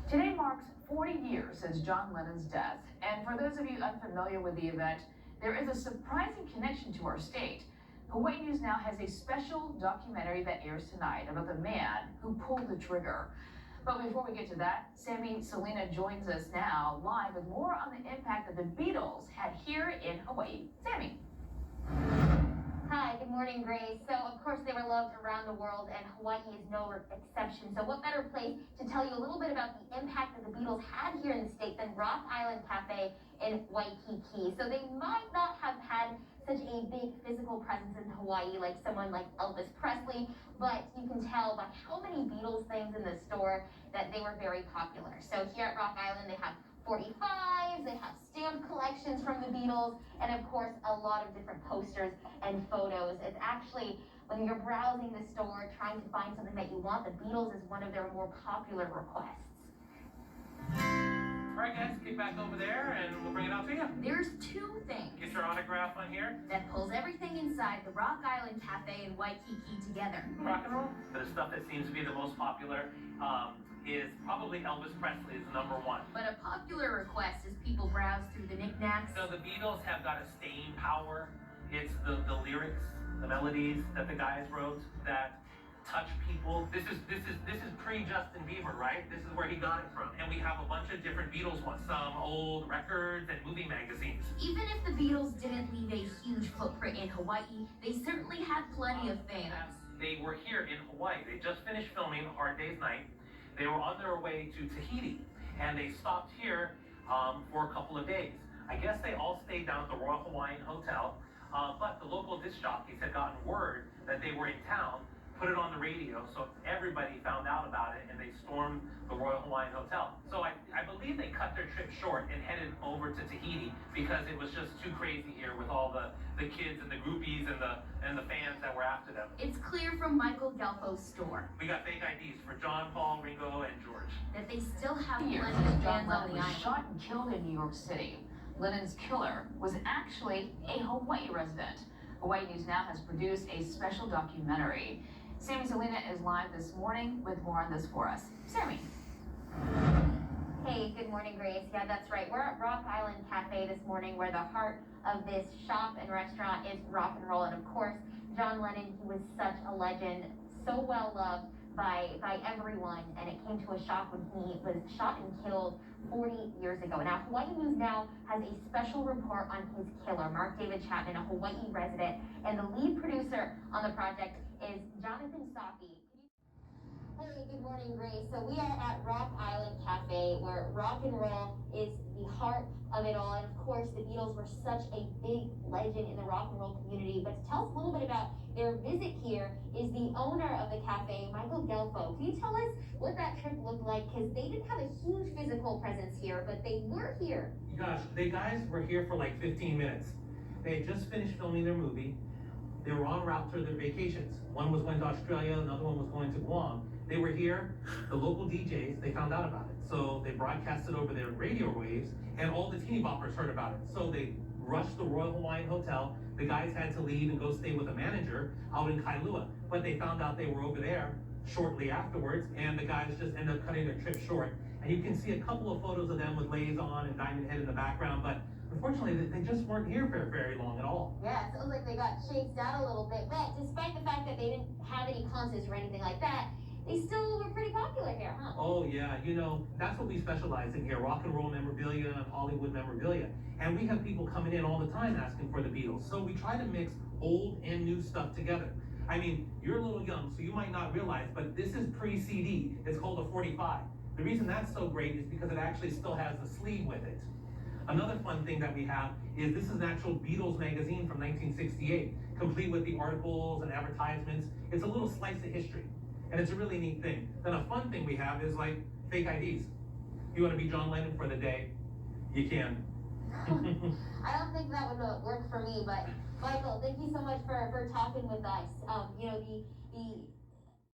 Today marks 40 years since John Lennon's death, and for those of you unfamiliar with the event, there is a surprising connection to our state. Hawaii News Now has a special documentary that airs tonight about the man who pulled the trigger. But before we get to that, Sammy Selena joins us now live with more on the impact that the Beatles had here in Hawaii. Sammy. Hi, good morning, Grace. So, of course, they were loved around the world, and Hawaii is no exception. So what better place to tell you a little bit about the impact that the Beatles had here in the state than Rock Island Cafe in Waikiki. So they might not have had such a big physical presence in Hawaii like someone like Elvis Presley, but you can tell by how many Beatles things in the store that they were very popular. So here at Rock Island, they have 45s, they have stamp collections from the Beatles, and of course a lot of different posters and photos. It's actually, when you're browsing the store trying to find something that you want, the Beatles is one of their more popular requests. All right, guys, get back over there and we'll bring it out to you. There's two things Get your autograph on here. that pulls everything inside the Rock Island Cafe in Waikiki together. Rock and roll. The stuff that seems to be the most popular is probably Elvis Presley is number one. But a popular request as people browse through the knickknacks. So the Beatles have got a staying power. It's the lyrics, the melodies that the guys wrote that touch people. This is pre-Justin Bieber, right? This is where he got it from. And we have a bunch of different Beatles ones, some old records and movie magazines. Even if the Beatles didn't leave a huge footprint in Hawaii, they certainly had plenty of fans. They were here in Hawaii. They just finished filming A Hard Day's Night. They were on their way to Tahiti, and they stopped here for a couple of days. I guess they all stayed down at the Royal Hawaiian Hotel, but the local disc jockeys had gotten word that they were in town, put it on the radio, so everybody found out about it, and they stormed the Royal Hawaiian Hotel. So I believe they cut their trip short and headed over to Tahiti because it was just too crazy here with all the kids and the groupies and the fans that were after them. It's clear from Michael Gelfo's store We got fake IDs for John, Paul, Ringo, and George. that they still have Years plenty since of John fans Lennon on the was island. shot and killed in New York City. Lennon's killer was actually a Hawaii resident. Hawaii News Now has produced a special documentary. Sammy Selena is live this morning with more on this for us. Sammy. Hey, good morning, Grace. Yeah, that's right. We're at Rock Island Cafe this morning, where the heart of this shop and restaurant is rock and roll. And of course, John Lennon, he was such a legend, so well loved by everyone. And it came to a shock when he was shot and killed 40 years ago. Now, Hawaii News Now has a special report on his killer, Mark Chapman, a Hawaii resident, and the lead producer on the project is Jonathan Saki. Hey, good morning, Grace. So we are at Rock Island Cafe, where rock and roll is the heart of it all. And of course, the Beatles were such a big legend in the rock and roll community. But to tell us a little bit about their visit here is the owner of the cafe, Michael Gelfo. Can you tell us what that trip looked like? Because they didn't have a huge physical presence here, but they were here. Gosh, the guys were here for like 15 minutes. They had just finished filming their movie. They were en route to their vacations. One was going to Australia, another one was going to Guam. They were here, the local DJs, they found out about it. So they broadcasted over their radio waves, and all the teeny boppers heard about it. So they rushed the Royal Hawaiian Hotel. The guys had to leave and go stay with a manager out in Kailua. But they found out they were over there shortly afterwards, and the guys just ended up cutting their trip short. And you can see a couple of photos of them with leis on and Diamond Head in the background, but unfortunately, they just weren't here for very long at all. Yeah, it sounds like they got chased out a little bit, but despite the fact that they didn't have any concerts or anything like that, they still were pretty popular here, huh? Oh yeah, you know, that's what we specialize in here, rock and roll memorabilia and Hollywood memorabilia. And we have people coming in all the time asking for the Beatles. So we try to mix old and new stuff together. I mean, you're a little young, so you might not realize, but this is pre-CD. It's called a 45. The reason that's so great is because it actually still has the sleeve with it. Another fun thing that we have is this is an actual Beatles magazine from 1968, complete with the articles and advertisements. It's a little slice of history, and it's a really neat thing. Then a fun thing we have is like fake IDs. You want to be John Lennon for the day? You can. I don't think that would work for me, but Michael, thank you so much for talking with us. You know, the